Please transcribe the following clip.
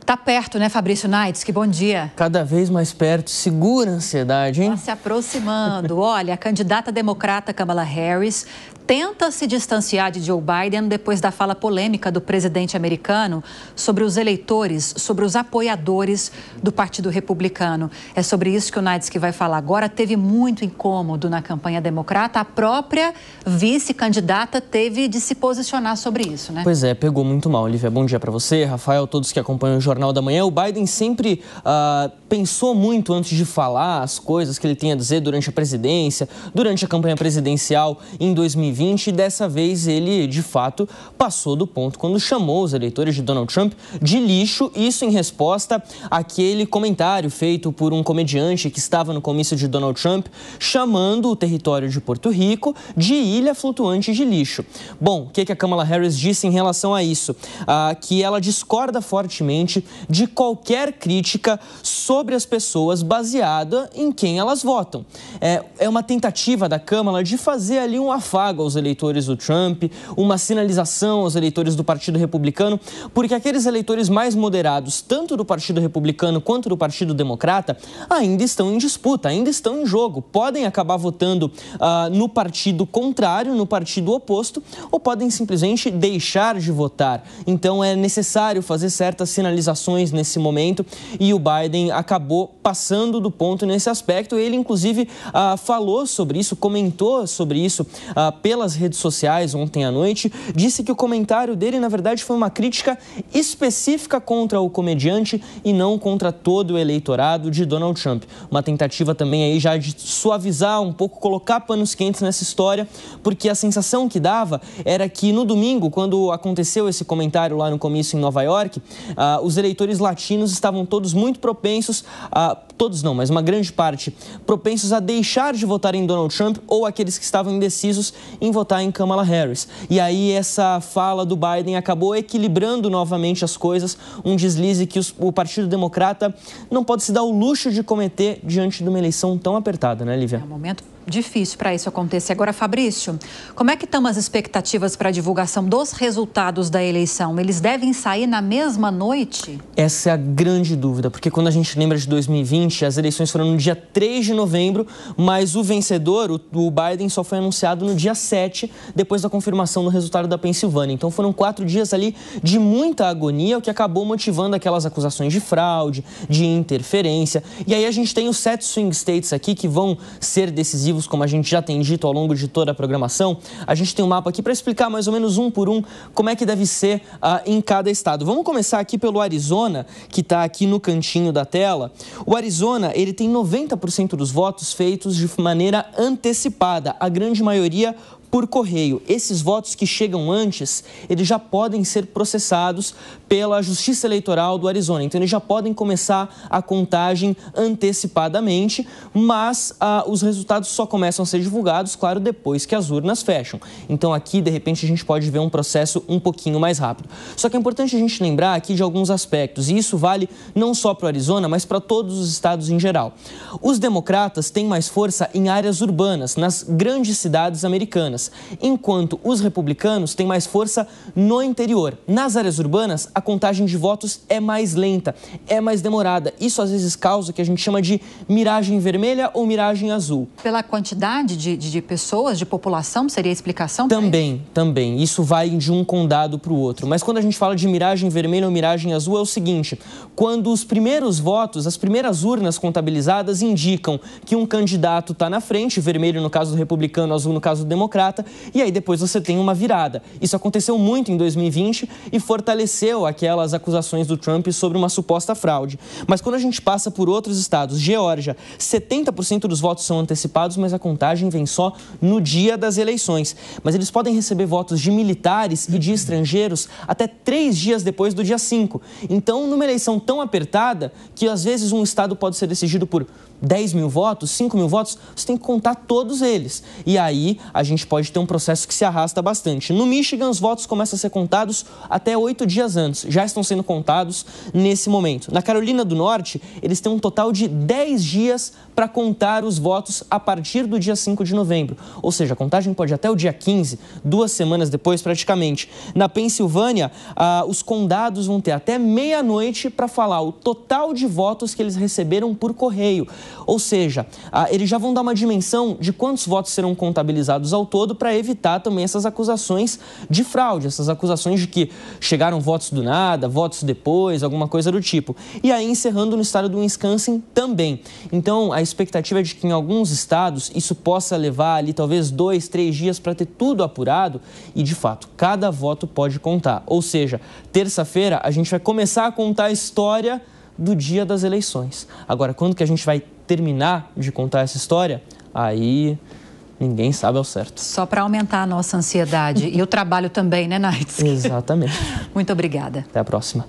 Tá perto, né, Fabrício Naitsky? Bom dia. Cada vez mais perto. Segura a ansiedade, hein? Tá se aproximando. Olha, a candidata democrata Kamala Harris tenta se distanciar de Joe Biden depois da fala polêmica do presidente americano sobre os eleitores, sobre os apoiadores do Partido Republicano. É sobre isso que o Naitsky vai falar agora. Teve muito incômodo na campanha democrata. A própria vice-candidata teve de se posicionar sobre isso, né? Pois é, pegou muito mal, Olivia. Bom dia para você, Rafael, todos que acompanham o Jornal da Manhã. O Biden sempre pensou muito antes de falar as coisas que ele tem a dizer durante a presidência, durante a campanha presidencial em 2020. E dessa vez ele, de fato, passou do ponto quando chamou os eleitores de Donald Trump de lixo. Isso em resposta àquele comentário feito por um comediante que estava no comício de Donald Trump, chamando o território de Porto Rico de ilha flutuante de lixo. Bom, o que a Kamala Harris disse em relação a isso? Que ela discorda fortemente de qualquer crítica sobre as pessoas baseada em quem elas votam. É uma tentativa da Kamala de fazer ali um afago aos eleitores do Trump, uma sinalização aos eleitores do Partido Republicano, porque aqueles eleitores mais moderados, tanto do Partido Republicano quanto do Partido Democrata, ainda estão em disputa, ainda estão em jogo. Podem acabar votando no partido contrário, no partido oposto, ou podem simplesmente deixar de votar. Então é necessário fazer certas sinalizações nesse momento e o Biden acabou passando do ponto nesse aspecto. Ele, inclusive, falou sobre isso, comentou sobre isso pelas redes sociais ontem à noite, disse que o comentário dele, na verdade, foi uma crítica específica contra o comediante e não contra todo o eleitorado de Donald Trump. Uma tentativa também aí já de suavizar um pouco, colocar panos quentes nessa história, porque a sensação que dava era que no domingo, quando aconteceu esse comentário lá no comício em Nova York, os eleitores latinos estavam todos muito propensos, todos não, mas uma grande parte, propensos a deixar de votar em Donald Trump ou aqueles que estavam indecisos em votar em Kamala Harris. E aí essa fala do Biden acabou equilibrando novamente as coisas, um deslize que o Partido Democrata não pode se dar o luxo de cometer diante de uma eleição tão apertada, né, Lívia? É um momento difícil para isso acontecer. Agora, Fabrício, como é que estão as expectativas para a divulgação dos resultados da eleição? Eles devem sair na mesma noite? Essa é a grande dúvida, porque quando a gente lembra de 2020, as eleições foram no dia 3 de novembro, mas o vencedor, o Biden, só foi anunciado no dia 7, depois da confirmação do resultado da Pensilvânia. Então foram 4 dias ali de muita agonia, o que acabou motivando aquelas acusações de fraude, de interferência. E aí a gente tem os 7 swing states aqui que vão ser decisivos, como a gente já tem dito ao longo de toda a programação. A gente tem um mapa aqui para explicar mais ou menos um por um como é que deve ser em cada estado. Vamos começar aqui pelo Arizona, que está aqui no cantinho da tela. O Arizona, ele tem 90% dos votos feitos de maneira antecipada, a grande maioria por correio. Esses votos que chegam antes, eles já podem ser processados pela Justiça Eleitoral do Arizona. Então, eles já podem começar a contagem antecipadamente, mas os resultados só começam a ser divulgados, claro, depois que as urnas fecham. Então, aqui, de repente, a gente pode ver um processo um pouquinho mais rápido. Só que é importante a gente lembrar aqui de alguns aspectos, e isso vale não só para o Arizona, mas para todos os estados em geral. Os democratas têm mais força em áreas urbanas, nas grandes cidades americanas, enquanto os republicanos têm mais força no interior. Nas áreas urbanas, a contagem de votos é mais lenta, é mais demorada. Isso às vezes causa o que a gente chama de miragem vermelha ou miragem azul. Pela quantidade de pessoas, de população, seria a explicação? Também. Isso vai de um condado para o outro. Mas quando a gente fala de miragem vermelha ou miragem azul, é o seguinte: quando os primeiros votos, as primeiras urnas contabilizadas indicam que um candidato está na frente, vermelho no caso do republicano, azul no caso do democrata, e aí depois você tem uma virada. Isso aconteceu muito em 2020 e fortaleceu aquelas acusações do Trump sobre uma suposta fraude. Mas quando a gente passa por outros estados, Geórgia, 70% dos votos são antecipados, mas a contagem vem só no dia das eleições. Mas eles podem receber votos de militares e de estrangeiros até 3 dias depois do dia 5. Então, numa eleição tão apertada, que às vezes um estado pode ser decidido por 10 mil votos, 5 mil votos, você tem que contar todos eles. E aí a gente pode pode ter um processo que se arrasta bastante. No Michigan, os votos começam a ser contados até 8 dias antes. Já estão sendo contados nesse momento. Na Carolina do Norte, eles têm um total de 10 dias para contar os votos a partir do dia 5 de novembro. Ou seja, a contagem pode ir até o dia 15, 2 semanas depois praticamente. Na Pensilvânia, os condados vão ter até meia-noite para falar o total de votos que eles receberam por correio. Ou seja, eles já vão dar uma dimensão de quantos votos serão contabilizados ao todo para evitar também essas acusações de fraude, essas acusações de que chegaram votos do nada, votos depois, alguma coisa do tipo. E aí, encerrando no estado do Wisconsin também. Então, a expectativa é de que em alguns estados isso possa levar ali talvez 2, 3 dias para ter tudo apurado e, de fato, cada voto pode contar. Ou seja, terça-feira a gente vai começar a contar a história do dia das eleições. Agora, quando que a gente vai terminar de contar essa história? Aí ninguém sabe ao certo. Só para aumentar a nossa ansiedade. E o trabalho também, né, Naitz? Exatamente. Muito obrigada. Até a próxima.